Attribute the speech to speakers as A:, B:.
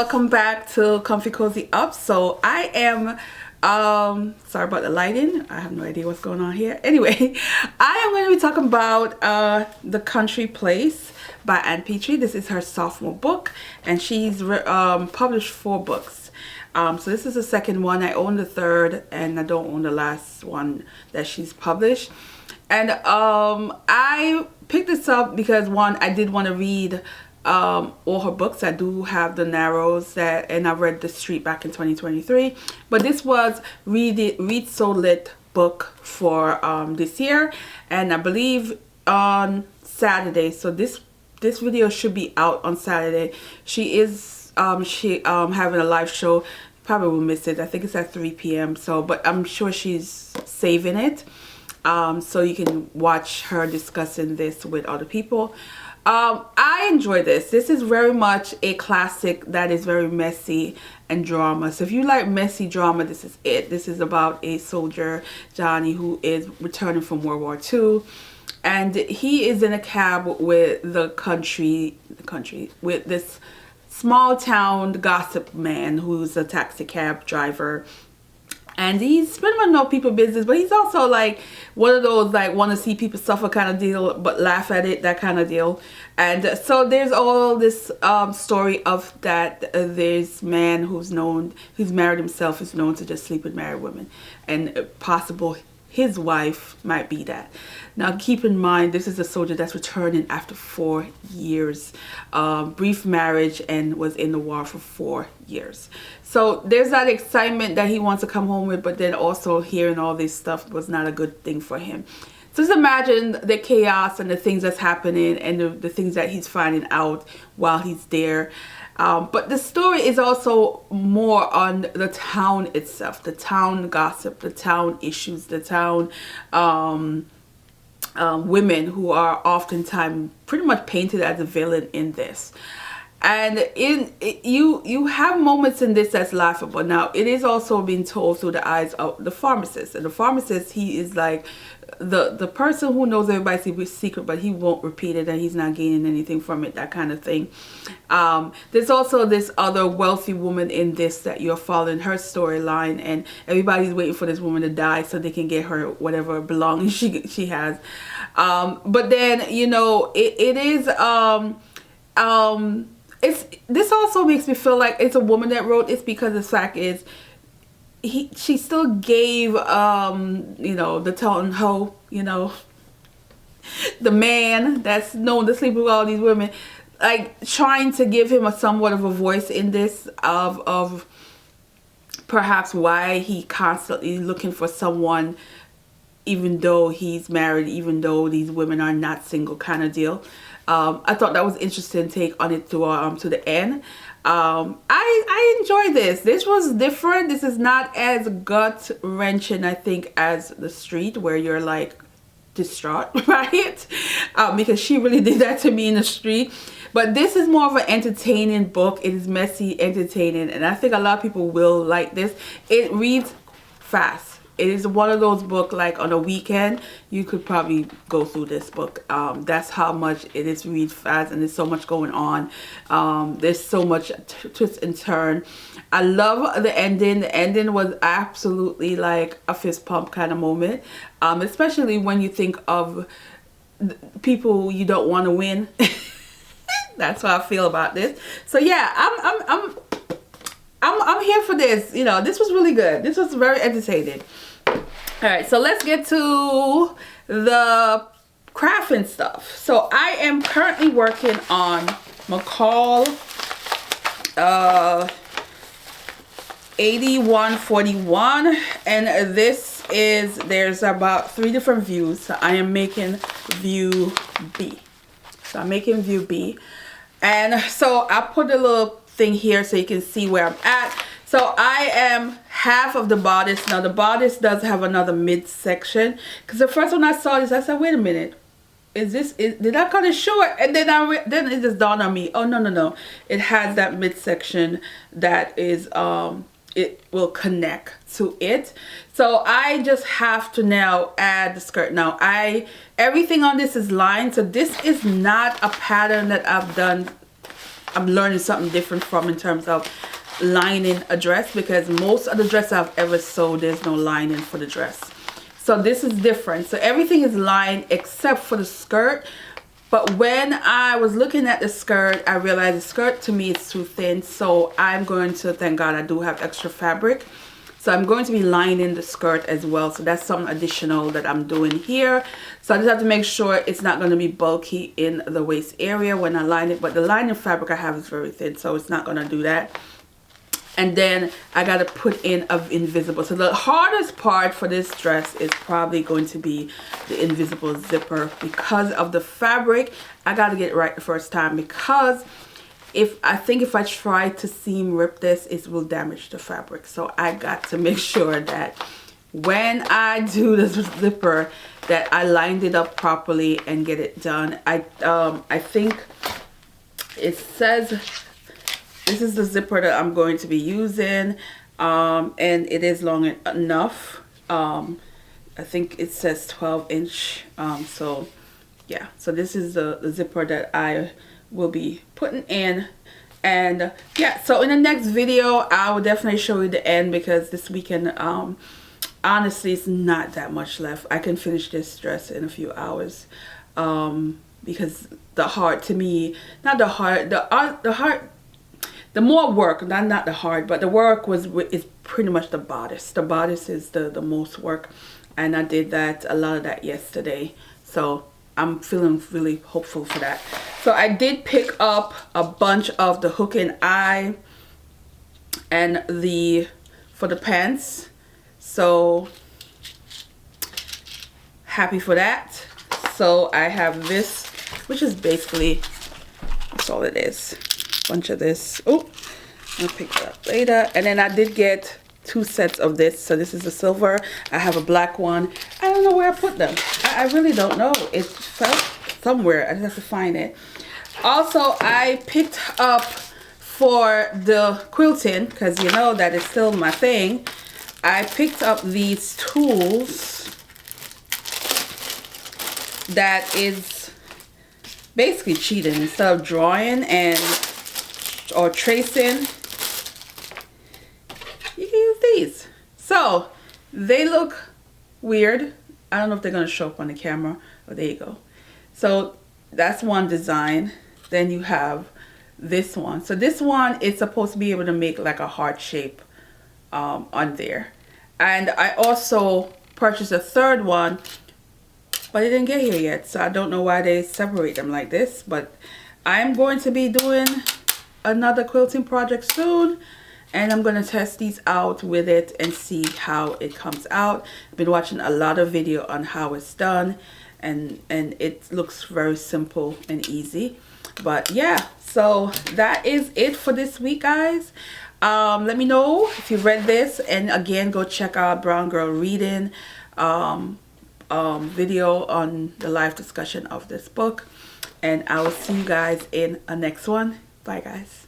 A: welcome back to Comfy Cozy Up. So I am sorry about the lighting. I have no idea what's going on here. Anyway, I am going to be talking about The Country Place by Petry. This is her sophomore book, and she's published 4 books. So this is the second one. I own the third, and I don't own the last one that she's published. And I picked this up because, one, I did want to read all her books. I do have The Narrows, and I read The Street back in 2023. But this was Read So Lit book for this year, and I believe on Saturday. So this video should be out on Saturday. She is having a live show. Probably will miss it. I think it's at 3 p.m. So, but I'm sure she's saving it. So you can watch her discussing this with other people. I enjoy this. This is very much a classic that is very messy and drama. So if you like messy drama, this is it. This is about a soldier, Johnny, who is returning from World War II. And he is in a cab with with this small town gossip man who's a taxi cab driver. And he's pretty much no people business, but he's also like one of those like want to see people suffer kind of deal, but laugh at it, that kind of deal. And so there's all this story of that this man who's married himself, is known to just sleep with married women, and possible his wife might be that. Now keep in mind, this is a soldier that's returning after 4 years, brief marriage, and was in the war for 4 years. So there's that excitement that he wants to come home with, but then also hearing all this stuff was not a good thing for him. So just imagine the chaos and the things that's happening, and the things that he's finding out while he's there. But the story is also more on the town itself, the town gossip, the town issues, the town women who are oftentimes pretty much painted as a villain in this. And you have moments in this that's laughable. Now, it is also being told through the eyes of the pharmacist. And the pharmacist, he is like the person who knows everybody's secret, but he won't repeat it, and he's not gaining anything from it, that kind of thing. There's also this other wealthy woman in this that you're following her storyline, and everybody's waiting for this woman to die so they can get her whatever belongings she has. But then, you know, this also makes me feel like it's a woman that wrote it, because the fact is she still gave you know, the town hoe, you know, the man that's known to sleep with all these women, like trying to give him somewhat of a voice in this of perhaps why he constantly looking for someone, even though he's married, even though these women are not single, kind of deal. I thought that was interesting take on it to the end. I enjoyed this. This was different. This is not as gut wrenching, I think, as The Street, where you're like distraught, right? Because she really did that to me in The Street. But this is more of an entertaining book. It is messy, entertaining, and I think a lot of people will like this. It reads fast. It is one of those books, like on a weekend, you could probably go through this book. That's how much it is read fast, and there's so much going on. There's so much twist and turn. I love the ending. The ending was absolutely like a fist pump kind of moment, especially when you think of people you don't want to win. That's how I feel about this. So yeah, I'm here for this. You know, this was really good. This was very entertaining. All right, so let's get to the crafting stuff. So I am currently working on McCall 8141, and this is, there's about 3 different views. So I am making view B. So I'm making view B. And so I put a little thing here so you can see where I'm at. So I am half of the bodice. Now the bodice does have another midsection, because the first when I saw this, I said, wait a minute, did I cut it short? And then then it just dawned on me, oh no, it has that midsection that is it will connect to it. So I just have to now add the skirt. Now everything on this is lined, so this is not a pattern that I've done I'm learning something different from in terms of lining a dress, because most of the dresses I've ever sewed, there's no lining for the dress. So this is different. So everything is lined except for the skirt. But when I was looking at the skirt, I realized the skirt to me is too thin. So I'm going to, thank God I do have extra fabric. So I'm going to be lining the skirt as well. So that's something additional that I'm doing here. So I just have to make sure it's not going to be bulky in the waist area when I line it. But the lining fabric I have is very thin, so it's not going to do that. And then I got to put in of invisible. So the hardest part for this dress is probably going to be the invisible zipper, because of the fabric. I got to get it right the first time, because I think if I try to seam rip this, it will damage the fabric. So I got to make sure that when I do the zipper, that I lined it up properly and get it done. I think it says this is the zipper that I'm going to be using, and it is long enough. I think it says 12-inch. So yeah, so this is the zipper that I will be putting in. And yeah, so in the next video I will definitely show you the end, because this weekend honestly it's not that much left. I can finish this dress in a few hours, because the heart, to me, not the heart, the heart, the more work, not the heart, but the work is pretty much the bodice. The bodice is the most work, and I did a lot of that yesterday. So I'm feeling really hopeful for that. So I did pick up a bunch of the hook and eye and for the pants. So happy for that. So I have this, which is basically, that's all it is. Bunch of this. Oh, I'll pick it up later. And then I did get 2 sets of this. So this is the silver. I have a black one. I don't know where I put them. I really don't know. It fell somewhere. I just have to find it. Also, I picked up for the quilting, because you know that is still my thing. I picked up these tools that is basically cheating. Instead of drawing or tracing, you can use these. So they look weird. I don't know if they're going to show up on the camera. Oh, there you go. So that's one design. Then you have this one. So this one is supposed to be able to make like a heart shape on there. And I also purchased a third one, but it didn't get here yet. So I don't know why they separate them like this. But I'm going to be doing another quilting project soon, and I'm going to test these out with it and see how it comes out. I've been watching a lot of video on how it's done, and it looks very simple and easy. But yeah, so that is it for this week, guys. Let me know if you read this, and again, go check out Brown Girl Reading video on the live discussion of this book, and I will see you guys in a next one. Bye, guys.